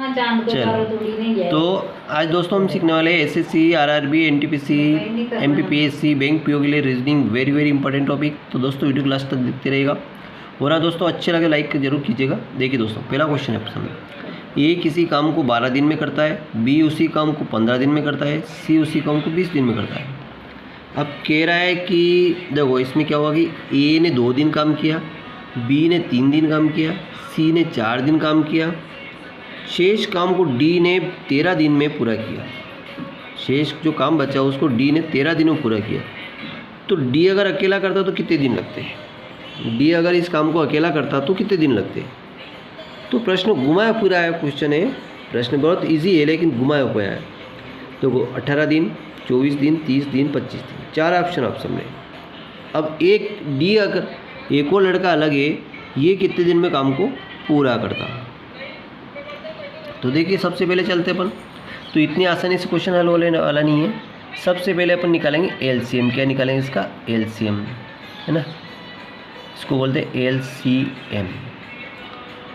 चलो, तो आज दोस्तों हम सीखने वाले हैं SSC, RRB, NTPC, MPPSC, bank PO के लिए reasoning, very very important topic. तो दोस्तों वीडियो क्लास तक देखते रहेगा। और हाँ दोस्तों, अच्छे लगे लाइक जरूर कीजिएगा। देखिए दोस्तों, पहला क्वेश्चन है आपके सामने। ए किसी काम को 12 दिन में करता है, बी उसी काम को 15 दिन में करता है, सी उसी काम को 20 दिन में करता है। अब कह रहा है कि देखो इसमें क्या हुआ कि ए ने 2 दिन काम किया, बी ने 3 दिन काम किया, सी ने 4 दिन काम किया, शेष काम को डी ने 13 दिन में पूरा किया। शेष जो काम बचा उसको डी ने 13 दिन में पूरा किया। तो डी अगर अकेला करता तो कितने दिन लगते हैं? डी अगर इस काम को अकेला करता तो कितने दिन लगते हैं? तो प्रश्न घुमाया पूरा है, क्वेश्चन है, प्रश्न बहुत इजी है लेकिन घुमाया हुआ है। तो वो 18 दिन, 24 दिन, 30 दिन, 25 दिन, 4 ऑप्शन आप सामने। अब एक डी अगर एक और लड़का अलग है, ये कितने दिन में काम को पूरा करता? तो देखिए सबसे पहले चलते अपन, तो इतनी आसानी से क्वेश्चन हल होने वाला नहीं है। सबसे पहले अपन निकालेंगे एलसीएम। क्या निकालेंगे? इसका एलसीएम, है ना, इसको बोलते हैं एलसीएम।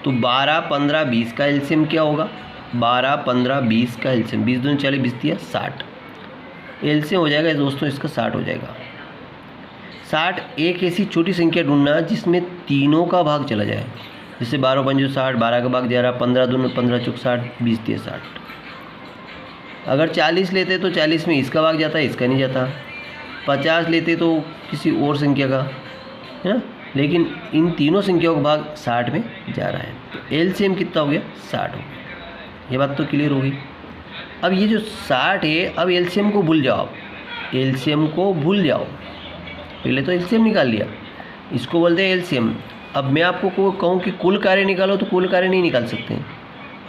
तो 12, 15, 20 का एलसीएम क्या होगा? 12, 15, 20 का एलसीएम, 20 दूनी 40, 20 दिया 60। एलसीएम हो जाएगा दोस्तों इसका 60 हो जाएगा। 60 एक ऐसी छोटी संख्या ढूंढना जिसमें तीनों का भाग चला जाए। जैसे 12 पंजो 60, 12 का भाग 11, 15 दूनी 15 चौक 60, 20 दिए 60। अगर 40 लेते तो 40 में इसका भाग जाता है, इसका नहीं जाता। 50 लेते तो किसी और संख्या का, है ना, लेकिन इन तीनों संख्याओं का भाग 60 में जा रहा है। तो एलसीएम कितना हो गया? 60 हो गया। ये बात तो क्लियर हो गई। अब ये जो 60 है, अब एलसीएम को भूल जाओ, आप एलसीएम को भूल जाओ। पहले तो एलसीएम निकाल लिया, इसको बोलते हैं एलसीएम। अब मैं आपको कहूँ कि कुल कार्य निकालो तो कुल कार्य नहीं निकाल सकते हैं।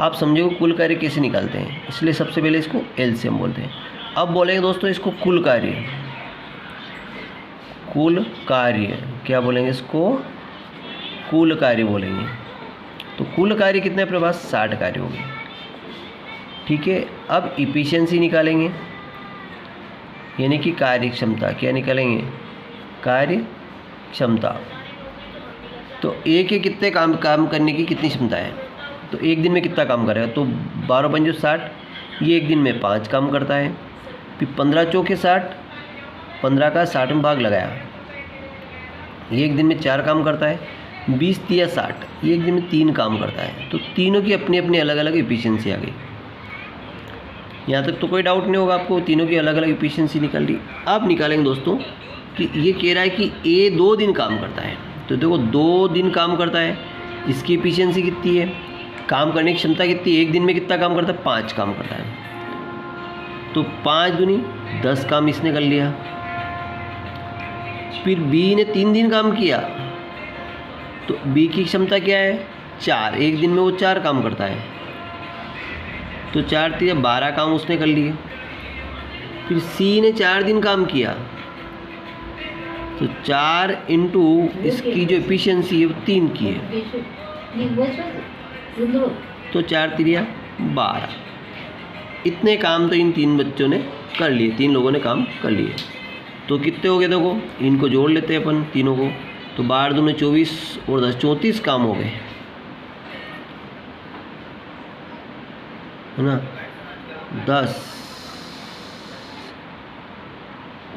आप समझोगे कुल कार्य कैसे निकालते हैं, इसलिए सबसे पहले इसको एलसीएम बोलते हैं। अब बोलेंगे दोस्तों इसको कुल कार्य। कुल कार्य क्या बोलेंगे? इसको कुल कार्य बोलेंगे। तो कुल कार्य कितने अपने पास? 60 कार्य हो गए। ठीक है, अब इफिशिएंसी निकालेंगे, यानी कि कार्य क्षमता। क्या निकालेंगे? कार्य क्षमता। तो एक के कितने काम करने की कितनी क्षमता है? तो एक दिन में कितना काम करेगा? तो 12 पंजो 60, ये एक दिन में 5 काम करता है। फिर 15 चौके 60, 15 का 60 में भाग लगाया, ये एक दिन में 4 काम करता है। 20 दिया 60, ये एक दिन में 3 काम करता है। तो तीनों की अपनी अपनी अलग अलग एफिशिएंसी आ गई। यहाँ तक तो कोई डाउट नहीं होगा आपको, तीनों की अलग अलग एफिशिएंसी निकाल ली। अब निकालेंगे दोस्तों कि ये कह रहा है कि ए 2 दिन काम करता है। तो देखो 2 दिन काम करता है, इसकी एफिशिएंसी कितनी है, काम करने की क्षमता कितनी है? एक दिन में कितना काम करता है? 5 काम करता है। तो 5 दूनी 10 काम इसने कर लिया। फिर बी ने 3 दिन काम किया, तो बी की क्षमता क्या है? 4, एक दिन में वो 4 काम करता है। तो 4 3 12 काम उसने कर लिए। फिर सी ने 4 दिन काम किया, तो 4 इंटू इसकी जो एफिशिएंसी है वो 3 की है, तो 4 3 12। इतने काम तो इन 3 बच्चों ने कर लिए, 3 लोगों ने काम कर लिए। तो कितने हो गए? देखो इनको जोड़ लेते हैं अपन तीनों को। तो 12 दूनी 24 और 10 34 काम हो गए, है ना। 10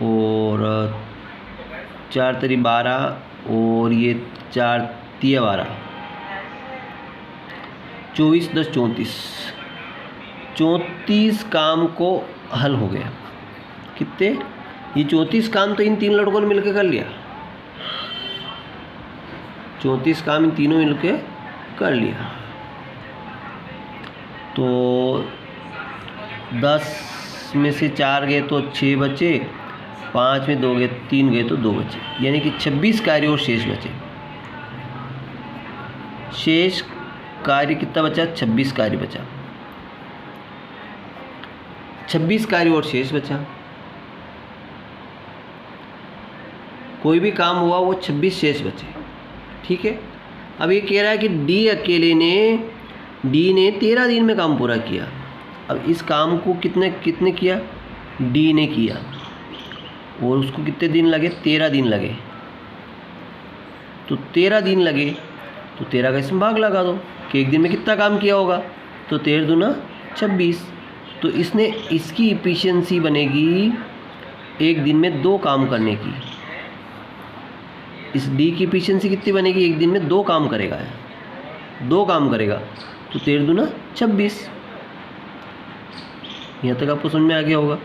और 4 3 12 और ये 4 3 12, 24 10 34, 34 काम को हल हो गया। कितने? ये 34 काम तो इन 3 लड़कों ने मिलकर कर लिया। 34 काम इन तीनों मिलकर कर लिया। तो 10 में से 4 गए तो 6 बचे, 5 में 2 गए, 3 गए तो 2 बचे, यानी कि 26 कार्य और शेष बचे। शेष कार्य कितना बचा? 26 कार्य बचा। 26 कार्य और शेष बचा। कोई भी काम हुआ वो 26 शेष बचे। ठीक है, अब ये कह रहा है कि डी अकेले ने 13 दिन में काम पूरा किया। अब इस काम को कितने किया? डी ने किया, और उसको कितने दिन लगे? 13 दिन लगे। तो 13 दिन लगे तो 13 का इसमें भाग लगा दो कि एक दिन में कितना काम किया होगा। तो 13 दूना 26। तो इसने इसकी इफिशियंसी बनेगी एक दिन में 2 काम करने की। इस डी की इफिशियंसी कितनी बनेगी? एक दिन में 2 काम करेगा, 2 काम करेगा, तो 13 दूना 26। यहाँ तक आपको समझ में आ गया होगा।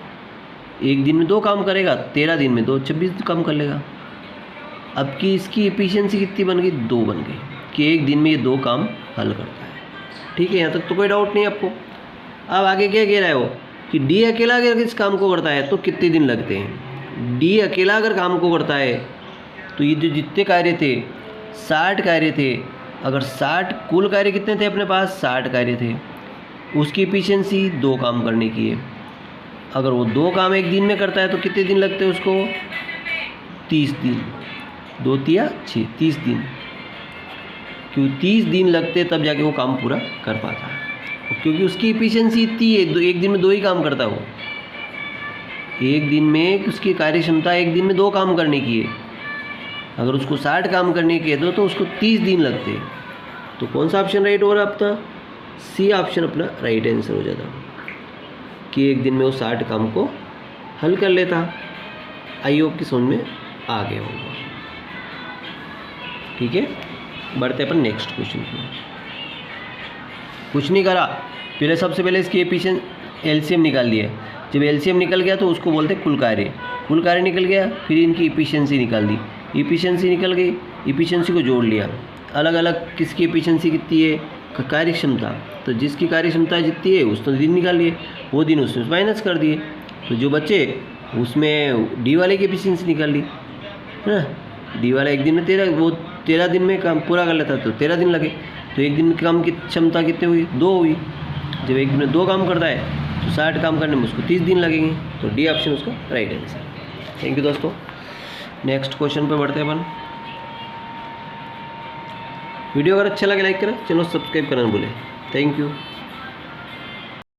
एक दिन में 2 काम करेगा, 13 दिन में 2, 26 काम कर लेगा। अब की इसकी एफिशिएंसी कितनी बन गई? 2 बन गई, कि एक दिन में ये 2 काम हल करता है। ठीक है, यहाँ तक तो कोई डाउट नहीं आपको। अब आगे क्या कह रहा है वो कि डी अकेला अगर इस काम को करता है तो कितने दिन लगते हैं। डी अकेला अगर काम को करता है तो ये जो जितने कार्य थे 60 कार्य थे, अगर 60 कुल कार्य कितने थे अपने पास? 60 कार्य थे। उसकी एफिशिएंसी 2 काम करने की है। अगर वो 2 काम एक दिन में करता है तो कितने दिन लगते हैं उसको? 30 दिन। 2 तिया 6, 30 दिन। क्यों 30 दिन लगते तब जाके वो काम पूरा कर पाता है, क्योंकि उसकी एफिशिएंसी इतनी है, एक दिन में 2 ही काम करता है वो। एक दिन में उसकी कार्य क्षमता एक दिन में 2 काम करने की है। अगर उसको 60 काम करने के दो तो उसको 30 दिन लगते हैं। तो कौन सा ऑप्शन राइट हो रहा है अपना? सी ऑप्शन अपना राइट आंसर हो जाता, कि एक दिन में वो 60 काम को हल कर लेता। आई होप की समझ में आ गया होगा। ठीक है, बढ़ते अपन नेक्स्ट क्वेश्चन पे। कुछ नहीं करा, पहले सबसे पहले इसकी एलसीएम निकाल लिया। जब एलसीएम निकल गया तो उसको बोलते कुल कार्य। कुल कार्य निकल गया, फिर इनकी इफिशिएंसी निकाल दी। इफिशिएंसी निकल गई, इफिशिएंसी को जोड़ लिया। अलग अलग किसकी इफिशिएंसी कितनी है? कार्य क्षमता। तो जिसकी कार्य क्षमता जितनी है उसने दिन निकाल लिए, वो दिन उसमें माइनस कर दिए, तो जो बचे उसमें डी वाले की एफिशिएंसी निकाल ली, है ना। डी वाला एक दिन में 13 दिन में काम पूरा कर लेता तो 13 दिन लगे। तो एक दिन काम की क्षमता कितनी हुई? 2 हुई। जब एक दिन में 2 काम करता है तो 60 काम करने में उसको 30 दिन लगेंगे। तो डी ऑप्शन उसका राइट आंसर। थैंक यू दोस्तों। नेक्स्ट क्वेश्चन पे बढ़ते हैं अपन। वीडियो अगर अच्छा लगे लाइक करें, चैनल सब्सक्राइब करना भूलें। Thank you.